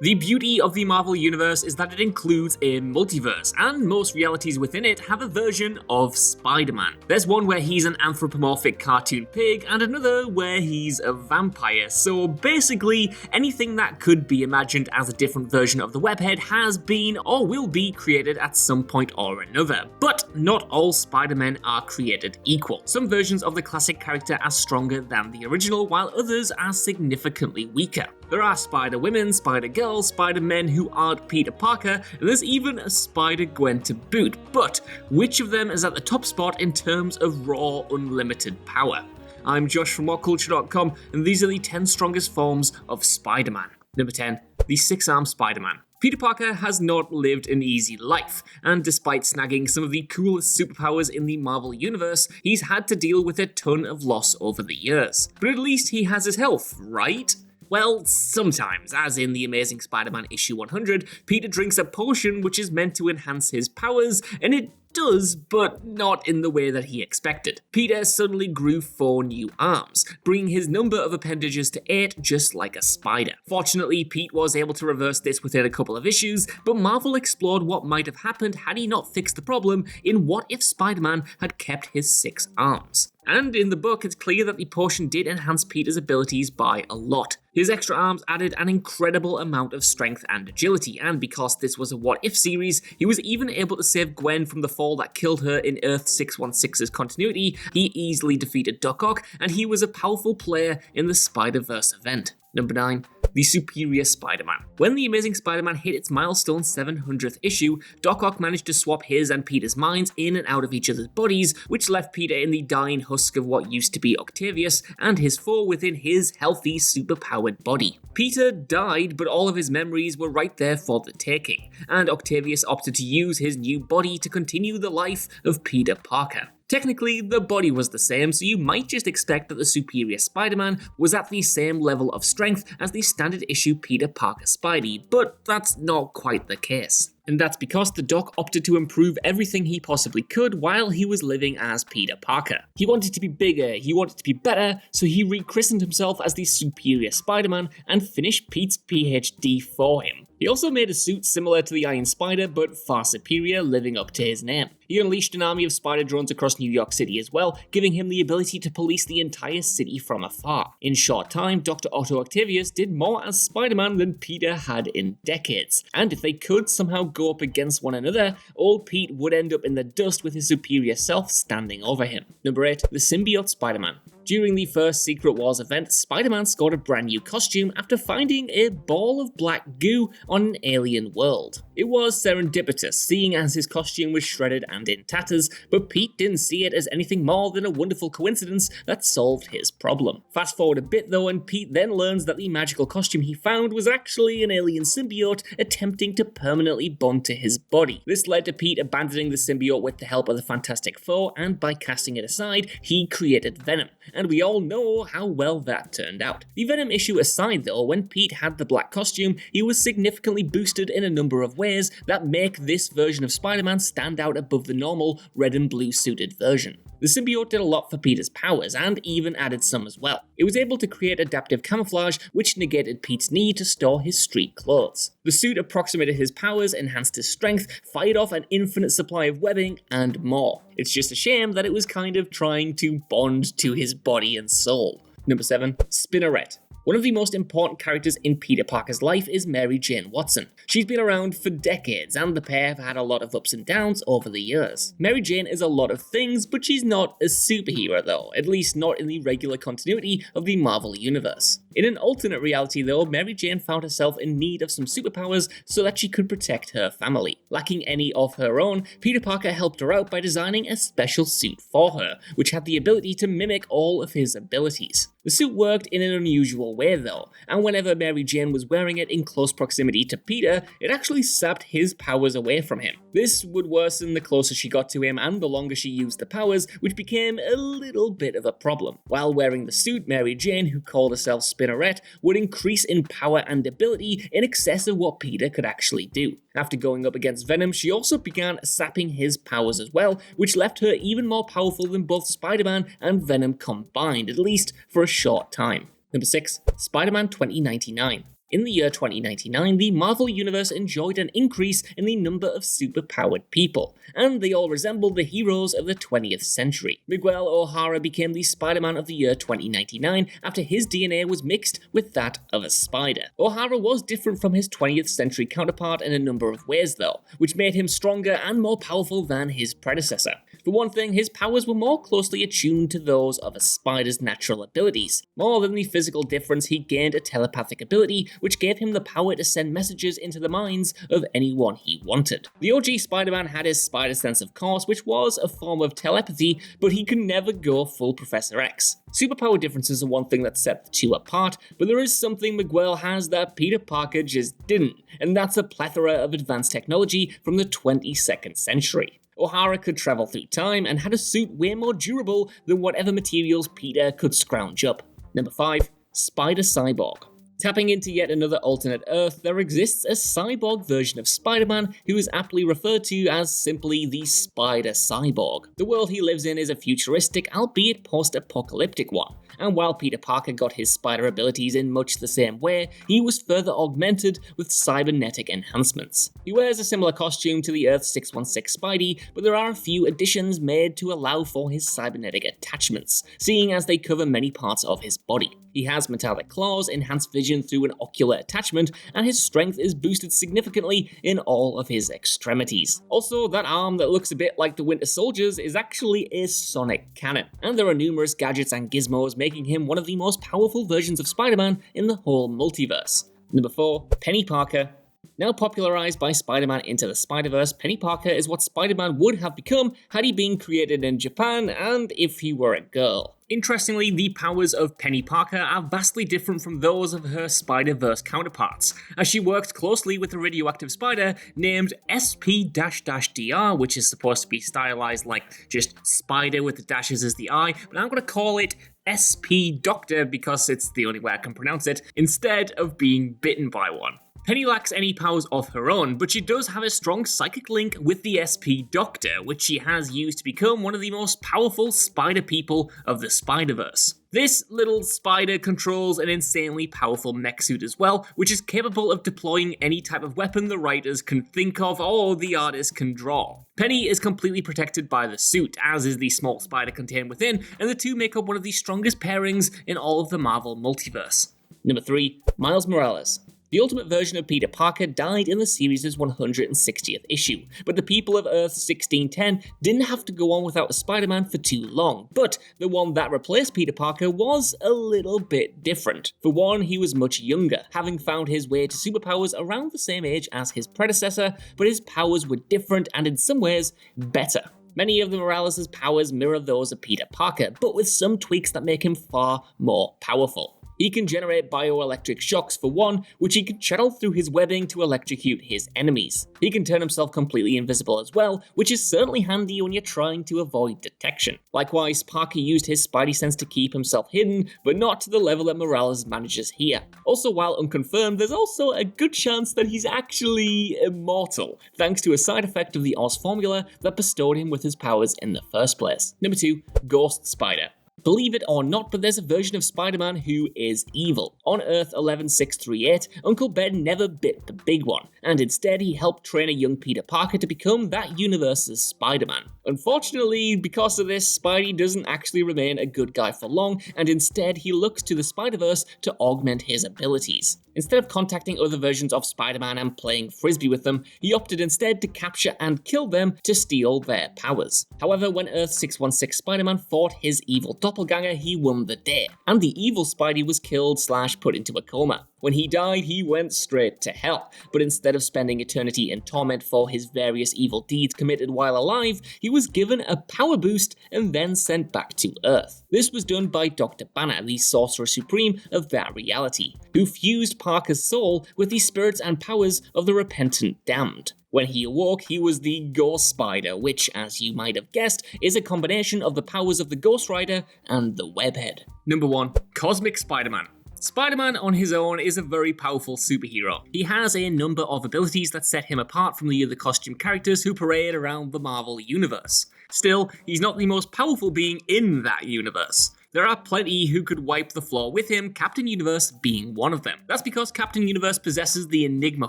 The beauty of the Marvel Universe is that it includes a multiverse, and most realities within it have a version of Spider-Man. There's one where he's an anthropomorphic cartoon pig, and another where he's a vampire. So basically, anything that could be imagined as a different version of the webhead has been or will be created at some point or another. But not all Spider-Men are created equal. Some versions of the classic character are stronger than the original, while others are significantly weaker. There are Spider-Women, Spider-Girls, Spider-Men who aren't Peter Parker, and there's even a Spider-Gwen to boot. But which of them is at the top spot in terms of raw, unlimited power? I'm Josh from WhatCulture.com, and these are the 10 strongest forms of Spider-Man. Number 10, the six-armed Spider-Man. Peter Parker has not lived an easy life, and despite snagging some of the coolest superpowers in the Marvel Universe, he's had to deal with a ton of loss over the years. But at least he has his health, right? Well, sometimes, as in The Amazing Spider-Man issue 100, Peter drinks a potion which is meant to enhance his powers, and it does, but not in the way that he expected. Peter suddenly grew 4 new arms, bringing his number of appendages to 8 just like a spider. Fortunately, Pete was able to reverse this within a couple of issues, but Marvel explored what might have happened had he not fixed the problem in What If Spider-Man Had Kept His 6 Arms. And in the book, it's clear that the potion did enhance Peter's abilities by a lot. His extra arms added an incredible amount of strength and agility, and because this was a What If series, he was even able to save Gwen from the fall that killed her in Earth 616's continuity. He easily defeated Doc Ock, and he was a powerful player in the Spider-Verse event. Number 9. The Superior Spider-Man. When The Amazing Spider-Man hit its milestone 700th issue, Doc Ock managed to swap his and Peter's minds in and out of each other's bodies, which left Peter in the dying husk of what used to be Octavius, and his foe within his healthy, superpowered body. Peter died, but all of his memories were right there for the taking, and Octavius opted to use his new body to continue the life of Peter Parker. Technically, the body was the same, so you might just expect that the Superior Spider-Man was at the same level of strength as the standard issue Peter Parker Spidey, but that's not quite the case. And that's because the Doc opted to improve everything he possibly could while he was living as Peter Parker. He wanted to be bigger, he wanted to be better, so he rechristened himself as the Superior Spider-Man and finished Pete's PhD for him. He also made a suit similar to the Iron Spider, but far superior, living up to his name. He unleashed an army of spider drones across New York City as well, giving him the ability to police the entire city from afar. In short time, Dr. Otto Octavius did more as Spider-Man than Peter had in decades. And if they could somehow go up against one another, old Pete would end up in the dust with his superior self standing over him. Number 8. The Symbiote Spider-Man. During the first Secret Wars event, Spider-Man scored a brand new costume after finding a ball of black goo on an alien world. It was serendipitous, seeing as his costume was shredded and in tatters, but Pete didn't see it as anything more than a wonderful coincidence that solved his problem. Fast forward a bit though, and Pete then learns that the magical costume he found was actually an alien symbiote attempting to permanently bond to his body. This led to Pete abandoning the symbiote with the help of the Fantastic Four, and by casting it aside, he created Venom. And we all know how well that turned out. The Venom issue aside though, when Pete had the black costume, he was significantly boosted in a number of ways that make this version of Spider-Man stand out above the normal red and blue suited version. The symbiote did a lot for Peter's powers, and even added some as well. It was able to create adaptive camouflage, which negated Pete's need to store his street clothes. The suit approximated his powers, enhanced his strength, fired off an infinite supply of webbing, and more. It's just a shame that it was kind of trying to bond to his body and soul. Number 7. Spinneret. One of the most important characters in Peter Parker's life is Mary Jane Watson. She's been around for decades, and the pair have had a lot of ups and downs over the years. Mary Jane is a lot of things, but she's not a superhero though, at least not in the regular continuity of the Marvel Universe. In an alternate reality though, Mary Jane found herself in need of some superpowers so that she could protect her family. Lacking any of her own, Peter Parker helped her out by designing a special suit for her, which had the ability to mimic all of his abilities. The suit worked in an unusual way though, and whenever Mary Jane was wearing it in close proximity to Peter, it actually sapped his powers away from him. This would worsen the closer she got to him and the longer she used the powers, which became a little bit of a problem. While wearing the suit, Mary Jane, who called herself Spinneret, would increase in power and ability in excess of what Peter could actually do. After going up against Venom, she also began sapping his powers as well, which left her even more powerful than both Spider-Man and Venom combined, at least for a short time. Number 6. Spider-Man 2099. In the year 2099, the Marvel Universe enjoyed an increase in the number of superpowered people, and they all resembled the heroes of the 20th century. Miguel O'Hara became the Spider-Man of the year 2099 after his DNA was mixed with that of a spider. O'Hara was different from his 20th century counterpart in a number of ways though, which made him stronger and more powerful than his predecessor. For one thing, his powers were more closely attuned to those of a spider's natural abilities. More than the physical difference, he gained a telepathic ability which gave him the power to send messages into the minds of anyone he wanted. The OG Spider-Man had his spider sense of course, which was a form of telepathy, but he could never go full Professor X. Superpower differences are one thing that set the two apart, but there is something Miguel has that Peter Parker just didn't, and that's a plethora of advanced technology from the 22nd century. O'Hara could travel through time and had a suit way more durable than whatever materials Peter could scrounge up. Number 5. Spider Cyborg. Tapping into yet another alternate Earth, there exists a cyborg version of Spider-Man who is aptly referred to as simply the Spider Cyborg. The world he lives in is a futuristic, albeit post-apocalyptic one, and while Peter Parker got his spider abilities in much the same way, he was further augmented with cybernetic enhancements. He wears a similar costume to the Earth 616 Spidey, but there are a few additions made to allow for his cybernetic attachments, seeing as they cover many parts of his body. He has metallic claws, enhanced vision through an ocular attachment, and his strength is boosted significantly in all of his extremities. Also, that arm that looks a bit like the Winter Soldier's is actually a sonic cannon, and there are numerous gadgets and gizmos making him one of the most powerful versions of Spider-Man in the whole multiverse. Number 4. Peni Parker. Now popularized by Spider-Man Into the Spider-Verse, Peni Parker is what Spider-Man would have become had he been created in Japan and if he were a girl. Interestingly, the powers of Peni Parker are vastly different from those of her Spider-Verse counterparts, as she worked closely with a radioactive spider named SP-DR, which is supposed to be stylized like just spider with the dashes as the eye, but I'm going to call it SP Doctor because it's the only way I can pronounce it, instead of being bitten by one. Penny lacks any powers of her own, but she does have a strong psychic link with the SP Doctor, which she has used to become one of the most powerful spider people of the Spider-Verse. This little spider controls an insanely powerful mech suit as well, which is capable of deploying any type of weapon the writers can think of or the artist can draw. Penny is completely protected by the suit, as is the small spider contained within, and the two make up one of the strongest pairings in all of the Marvel multiverse. Number 3. Miles Morales. The ultimate version of Peter Parker died in the series' 160th issue, but the people of Earth 1610 didn't have to go on without a Spider-Man for too long, but the one that replaced Peter Parker was a little bit different. For one, he was much younger, having found his way to superpowers around the same age as his predecessor, but his powers were different and in some ways, better. Many of the Morales' powers mirror those of Peter Parker, but with some tweaks that make him far more powerful. He can generate bioelectric shocks for one, which he can channel through his webbing to electrocute his enemies. He can turn himself completely invisible as well, which is certainly handy when you're trying to avoid detection. Likewise, Parker used his spidey sense to keep himself hidden, but not to the level that Morales manages here. Also, while unconfirmed, there's also a good chance that he's actually immortal, thanks to a side effect of the Oz formula that bestowed him with his powers in the first place. Number 2. Ghost Spider. Believe it or not, but there's a version of Spider-Man who is evil. On Earth 11638, Uncle Ben never bit the big one, and instead he helped train a young Peter Parker to become that universe's Spider-Man. Unfortunately, because of this, Spidey doesn't actually remain a good guy for long, and instead he looks to the Spider-Verse to augment his abilities. Instead of contacting other versions of Spider-Man and playing frisbee with them, he opted instead to capture and kill them to steal their powers. However, when Earth 616 Spider-Man fought his evil doppelganger, he won the day, and the evil Spidey was killed / put into a coma. When he died, he went straight to hell, but instead of spending eternity in torment for his various evil deeds committed while alive, he was given a power boost and then sent back to Earth. This was done by Dr. Banner, the Sorcerer Supreme of that reality, who fused Parker's soul with the spirits and powers of the repentant damned. When he awoke, he was the Ghost Spider, which, as you might have guessed, is a combination of the powers of the Ghost Rider and the Webhead. Number 1. Cosmic Spider-Man. Spider-Man on his own is a very powerful superhero. He has a number of abilities that set him apart from the other costume characters who parade around the Marvel Universe. Still, he's not the most powerful being in that universe. There are plenty who could wipe the floor with him, Captain Universe being one of them. That's because Captain Universe possesses the Enigma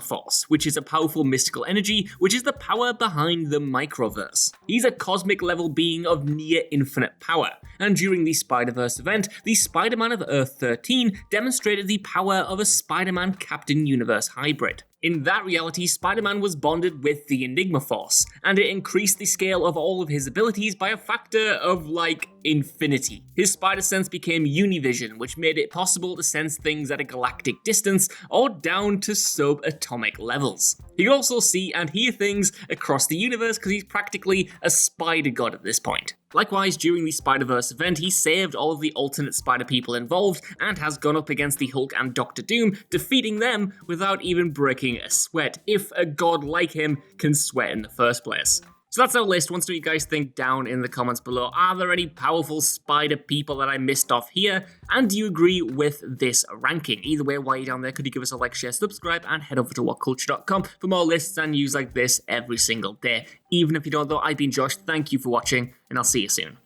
Force, which is a powerful mystical energy, which is the power behind the microverse. He's a cosmic level being of near infinite power, and during the Spider-Verse event, the Spider-Man of Earth 13 demonstrated the power of a Spider-Man Captain Universe hybrid. In that reality, Spider-Man was bonded with the Enigma Force, and it increased the scale of all of his abilities by a factor of, like, infinity. His spider sense became univision, which made it possible to sense things at a galactic distance or down to subatomic levels. He could also see and hear things across the universe because he's practically a spider god at this point. Likewise, during the Spider-Verse event, he saved all of the alternate Spider people involved and has gone up against the Hulk and Doctor Doom, defeating them without even breaking a sweat, if a god like him can sweat in the first place. So that's our list. Want to know what you guys think down in the comments below. Are there any powerful spider people that I missed off here? And do you agree with this ranking? Either way, while you're down there, could you give us a like, share, subscribe, and head over to whatculture.com for more lists and news like this every single day. Even if you don't though, I've been Josh, thank you for watching, and I'll see you soon.